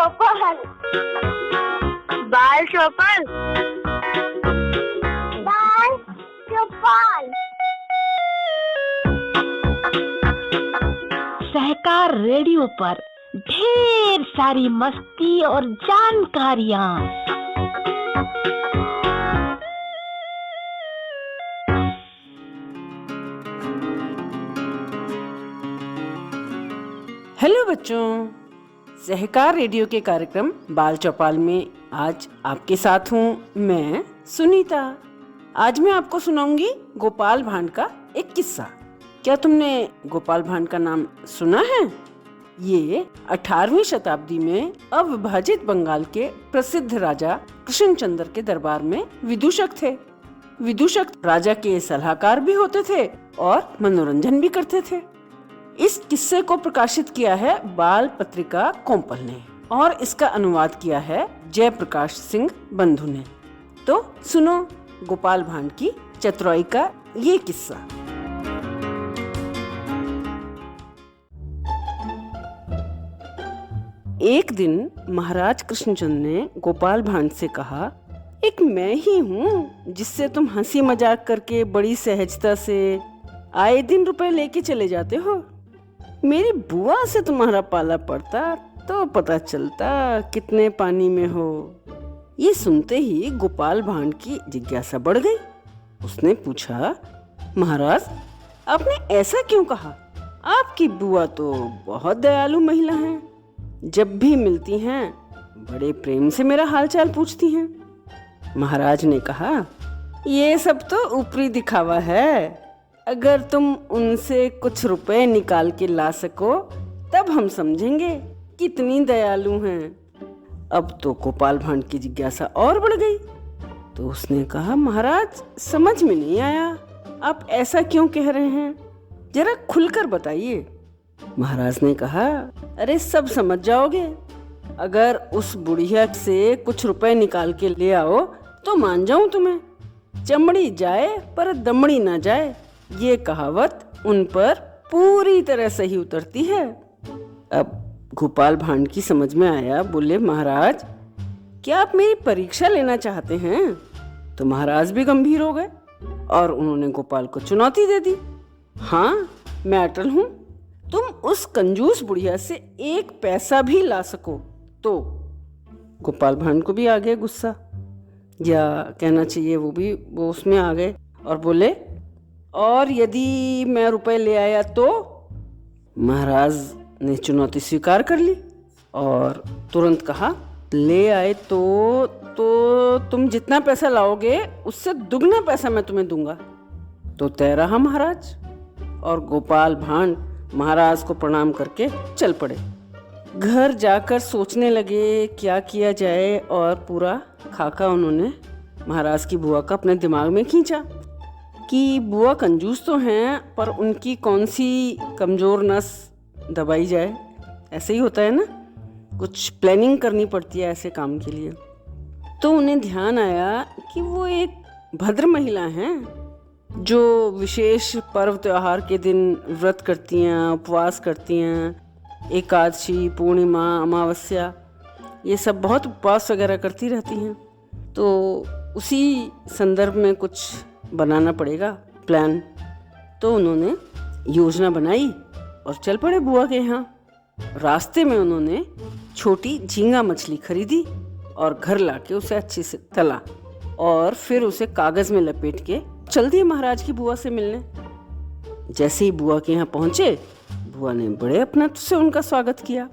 चौपल, बाल चौपल, बाल चौपल। सहकार रेडियो पर ढेर सारी मस्ती और जानकारियाँ। हेलो बच्चों, सहकार रेडियो के कार्यक्रम बाल चौपाल में आज आपके साथ हूँ मैं सुनीता। आज मैं आपको सुनाऊंगी गोपाल भांड का एक किस्सा। क्या तुमने गोपाल भांड का नाम सुना है? ये 18वीं शताब्दी में अविभाजित बंगाल के प्रसिद्ध राजा कृष्णचंद्र के दरबार में विदूषक थे। विदूषक राजा के सलाहकार भी होते थे और मनोरंजन भी करते थे। इस किस्से को प्रकाशित किया है बाल पत्रिका कोंपल ने और इसका अनुवाद किया है जयप्रकाश सिंह बंधु ने। तो सुनो गोपाल भांड की चतुराई का ये किस्सा। एक दिन महाराज कृष्णचंद्र ने गोपाल भांड से कहा, एक मैं ही हूँ जिससे तुम हंसी मजाक करके बड़ी सहजता से आए दिन रुपए लेके चले जाते हो। मेरी बुआ से तुम्हारा पाला पड़ता तो पता चलता कितने पानी में हो। ये सुनते ही गोपाल भांड की जिज्ञासा बढ़ गई। उसने पूछा, महाराज आपने ऐसा क्यों कहा? आपकी बुआ तो बहुत दयालु महिला हैं। जब भी मिलती हैं बड़े प्रेम से मेरा हालचाल पूछती हैं। महाराज ने कहा, ये सब तो ऊपरी दिखावा है। अगर तुम उनसे कुछ रुपए निकाल के ला सको तब हम समझेंगे कितनी दयालु हैं। अब तो गोपाल भांड की जिज्ञासा और बढ़ गई। तो उसने कहा, महाराज समझ में नहीं आया, आप ऐसा क्यों कह रहे हैं? जरा खुलकर बताइए। महाराज ने कहा, अरे सब समझ जाओगे। अगर उस बुढ़िया से कुछ रुपए निकाल के ले आओ तो मान जाऊं तुम्हें। चमड़ी जाए पर दमड़ी ना जाए, ये कहावत उन पर पूरी तरह सही उतरती है। अब गोपाल भांड की समझ में आया। बोले, महाराज क्या आप मेरी परीक्षा लेना चाहते हैं? तो महाराज भी गंभीर हो गए और उन्होंने गोपाल को चुनौती दे दी। हाँ, मैं अटल हूँ। तुम उस कंजूस बुढ़िया से एक पैसा भी ला सको तो। गोपाल भांड को भी आ गया गुस्सा, या कहना चाहिए वो उसमें आ गए और बोले, और यदि मैं रुपए ले आया तो? महाराज ने चुनौती स्वीकार कर ली और तुरंत कहा, ले आए तो तुम जितना पैसा लाओगे उससे दुगना पैसा मैं तुम्हें दूंगा। तो तय रहा महाराज। और गोपाल भांड महाराज को प्रणाम करके चल पड़े। घर जाकर सोचने लगे क्या किया जाए और पूरा खाका उन्होंने महाराज की बुआ का अपने दिमाग में खींचा कि बुआ कंजूस तो हैं पर उनकी कौन सी कमज़ोर नस दबाई जाए। ऐसे ही होता है ना, कुछ प्लानिंग करनी पड़ती है ऐसे काम के लिए। तो उन्हें ध्यान आया कि वो एक भद्र महिला हैं जो विशेष पर्व त्योहार के दिन व्रत करती हैं, उपवास करती हैं, एकादशी, पूर्णिमा, अमावस्या, ये सब बहुत उपवास वगैरह करती रहती हैं। तो उसी संदर्भ में कुछ बनाना पड़ेगा प्लान। तो उन्होंने योजना बनाई और चल पड़े बुआ के यहाँ। रास्ते में उन्होंने छोटी झींगा मछली खरीदी और घर लाके उसे अच्छे से तला और फिर उसे कागज में लपेट के चल दिए महाराज की बुआ से मिलने। जैसे ही बुआ के यहाँ पहुंचे, बुआ ने बड़े अपनत्व से उनका स्वागत किया।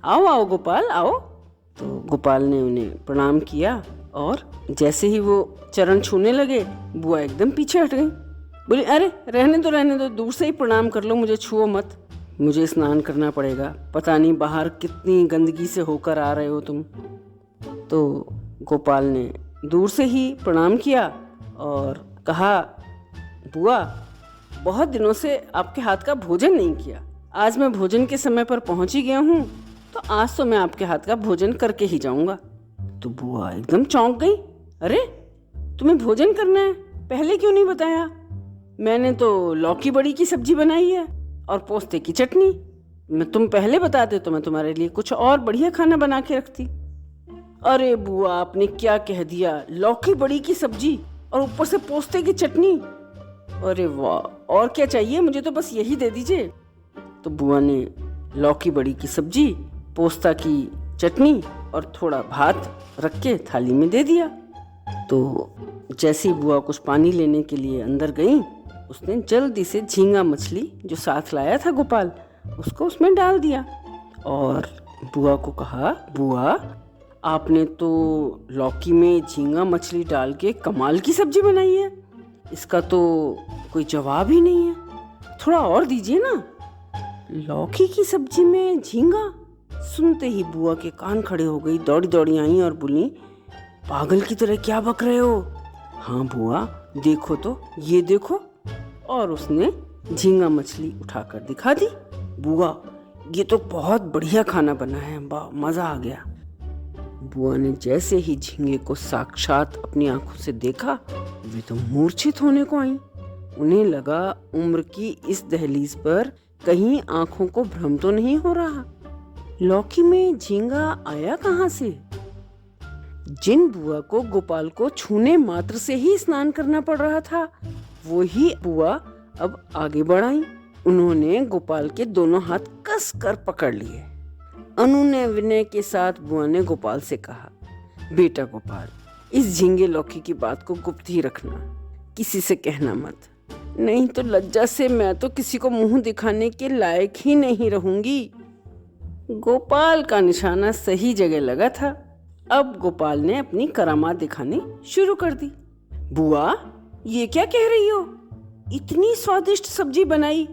आओ आओ गोपाल आओ। तो गोपाल ने उन्हें प्रणाम किया और जैसे ही वो चरण छूने लगे, बुआ एकदम पीछे हट गई। बोली, अरे रहने दो, दूर से ही प्रणाम कर लो, मुझे छुओ मत, मुझे स्नान करना पड़ेगा। पता नहीं बाहर कितनी गंदगी से होकर आ रहे हो तुम। तो गोपाल ने दूर से ही प्रणाम किया और कहा, बुआ बहुत दिनों से आपके हाथ का भोजन नहीं किया। आज मैं भोजन के समय पर पहुंच ही गया हूँ, तो आज तो मैं आपके हाथ का भोजन करके ही जाऊंगा। तो बुआ एकदम चौंक गई। अरे तुम्हें भोजन करना है, पहले क्यों नहीं बताया? मैंने तो लौकी बड़ी की सब्जी बनाई है और पोस्ते की चटनी। तुम पहले बताते तो मैं तुम्हारे लिए कुछ और बढ़िया खाना बना के रखती। अरे बुआ, आपने क्या कह दिया, लौकी बड़ी की सब्जी और ऊपर से पोस्ते की चटनी। अरे वाह, और क्या चाहिए, मुझे तो बस यही दे दीजिए। तो बुआ ने लौकी बड़ी की सब्जी, पोस्ता की चटनी और थोड़ा भात रख के थाली में दे दिया। तो जैसे ही बुआ कुछ पानी लेने के लिए अंदर गई, उसने जल्दी से झींगा मछली जो साथ लाया था गोपाल, उसको उसमें डाल दिया और बुआ को कहा, बुआ आपने तो लौकी में झींगा मछली डाल के कमाल की सब्जी बनाई है, इसका तो कोई जवाब ही नहीं है, थोड़ा और दीजिए ना। लौकी की सब्जी में झींगा? सुनते ही बुआ के कान खड़े हो गई, दौड़ी दौड़ी आई और बोली, पागल की तरह क्या बक रहे हो? हाँ बुआ, देखो तो, ये देखो। और उसने झींगा मछली उठाकर दिखा दी। बुआ, ये तो बहुत बढ़िया खाना बना है, वाह, मजा आ गया। बुआ ने जैसे ही झींगे को साक्षात अपनी आंखों से देखा, वे तो मूर्छित होने को आई। उन्हें लगा उम्र की इस दहलीज पर कहीं आंखों को भ्रम तो नहीं हो रहा। लौकी में झींगा आया कहाँ से? जिन बुआ को गोपाल को छूने मात्र से ही स्नान करना पड़ रहा था, वो ही बुआ अब आगे बढ़ाई। उन्होंने गोपाल के दोनों हाथ कस कर पकड़ लिए। अनुनय विनय के साथ बुआ ने गोपाल से कहा, बेटा गोपाल, इस झींगे लौकी की बात को गुप्त ही रखना, किसी से कहना मत, नहीं तो लज्जा से मैं तो किसी को मुंह दिखाने के लायक ही नहीं रहूंगी। गोपाल का निशाना सही जगह लगा था। अब गोपाल ने अपनी करामात दिखानी शुरू कर दी। बुआ, ये क्या कह रही हो? इतनी स्वादिष्ट सब्जी बनाई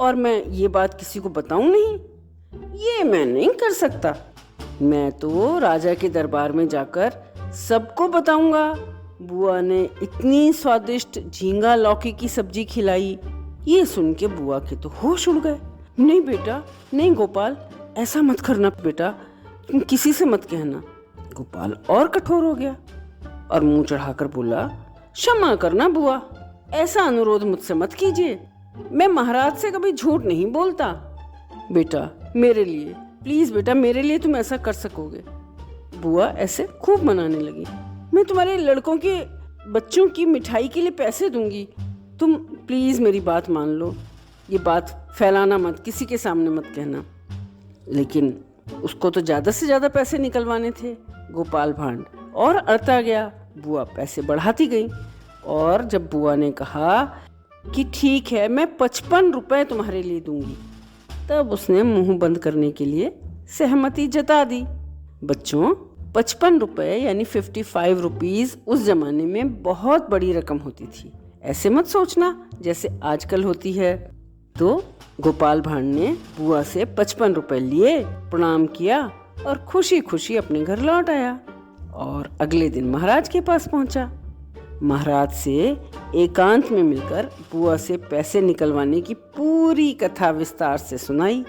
और मैं ये बात किसी को बताऊं नहीं? ये मैं नहीं कर सकता। मैं तो राजा के दरबार में जाकर सबको बताऊंगा बुआ ने इतनी स्वादिष्ट झींगा लौकी की सब्जी खिलाई। ये सुन के बुआ के तो होश उड़ गए। नहीं बेटा, नहीं गोपाल, ऐसा मत करना बेटा, तुम किसी से मत कहना। गोपाल और कठोर हो गया और मुंह चढ़ाकर बोला, क्षमा करना बुआ, ऐसा अनुरोध मुझसे मत कीजिए, मैं महाराज से कभी झूठ नहीं बोलता। बेटा मेरे लिए, प्लीज बेटा, मेरे लिए तुम ऐसा कर सकोगे। बुआ ऐसे खूब मनाने लगी। मैं तुम्हारे लड़कों के बच्चों की मिठाई के लिए पैसे दूंगी, तुम प्लीज मेरी बात मान लो, ये बात फैलाना मत, किसी के सामने मत कहना। लेकिन उसको तो ज्यादा से ज्यादा पैसे निकलवाने थे। गोपाल भांड और अड़ता गया। बुआ पैसे बढ़ाती गई और जब बुआ ने कहा कि ठीक है, मैं 55 रुपए तुम्हारे लिए दूंगी, तब उसने मुंह बंद करने के लिए सहमति जता दी। बच्चों, 55 रुपए यानी 55 रुपीज उस जमाने में बहुत बड़ी रकम होती थी। ऐसे मत सोचना जैसे आजकल होती है। तो गोपाल भांड ने बुआ से 55 रुपए लिए, प्रणाम किया और खुशी खुशी अपने घर लौट आया और अगले दिन महाराज के पास पहुंचा। महाराज से एकांत में मिलकर बुआ से पैसे निकलवाने की पूरी कथा विस्तार से सुनाई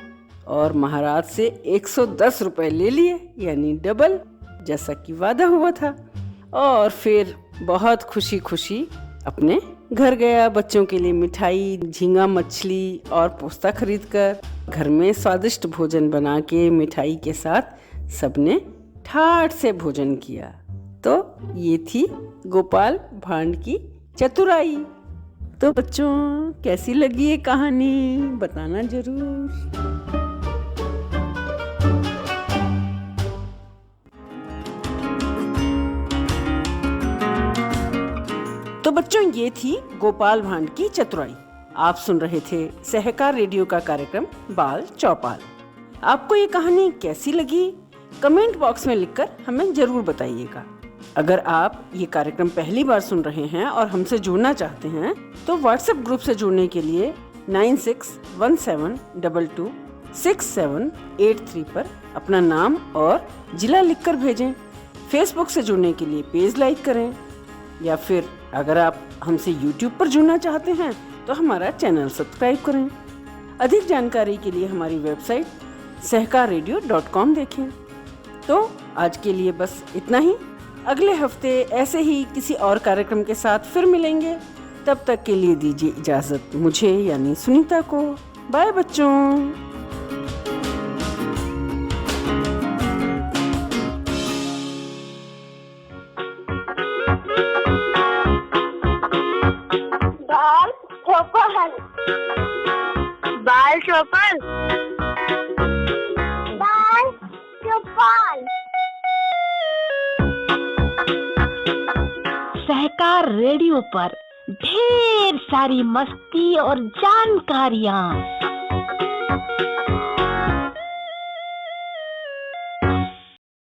और महाराज से 110 रुपए ले लिए, यानी डबल, जैसा कि वादा हुआ था। और फिर बहुत खुशी खुशी अपने घर गया। बच्चों के लिए मिठाई, झींगा मछली और पोस्ता खरीदकर घर में स्वादिष्ट भोजन बना के मिठाई के साथ सबने ठाठ से भोजन किया। तो ये थी गोपाल भांड की चतुराई। तो बच्चों, कैसी लगी ये कहानी, बताना जरूर। तो बच्चों, ये थी गोपाल भांड की चतुराई। आप सुन रहे थे सहकार रेडियो का कार्यक्रम बाल चौपाल। आपको ये कहानी कैसी लगी, कमेंट बॉक्स में लिखकर हमें जरूर बताइएगा। अगर आप ये कार्यक्रम पहली बार सुन रहे हैं और हमसे जुड़ना चाहते हैं तो व्हाट्सएप ग्रुप से जुड़ने के लिए 9617226783 पर अपना नाम और जिला लिखकर भेजें। फेसबुक से जुड़ने के लिए पेज लाइक करें, या फिर अगर आप हमसे यूट्यूब पर जुड़ना चाहते हैं तो हमारा चैनल सब्सक्राइब करें। अधिक जानकारी के लिए हमारी वेबसाइट सहकाररेडियो.com देखें। तो आज के लिए बस इतना ही। अगले हफ्ते ऐसे ही किसी और कार्यक्रम के साथ फिर मिलेंगे। तब तक के लिए दीजिए इजाजत मुझे यानी सुनीता को। बाय बच्चों। गोपाल। डांस गोपाल। सहकार रेडियो पर ढेर सारी मस्ती और जानकारियाँ।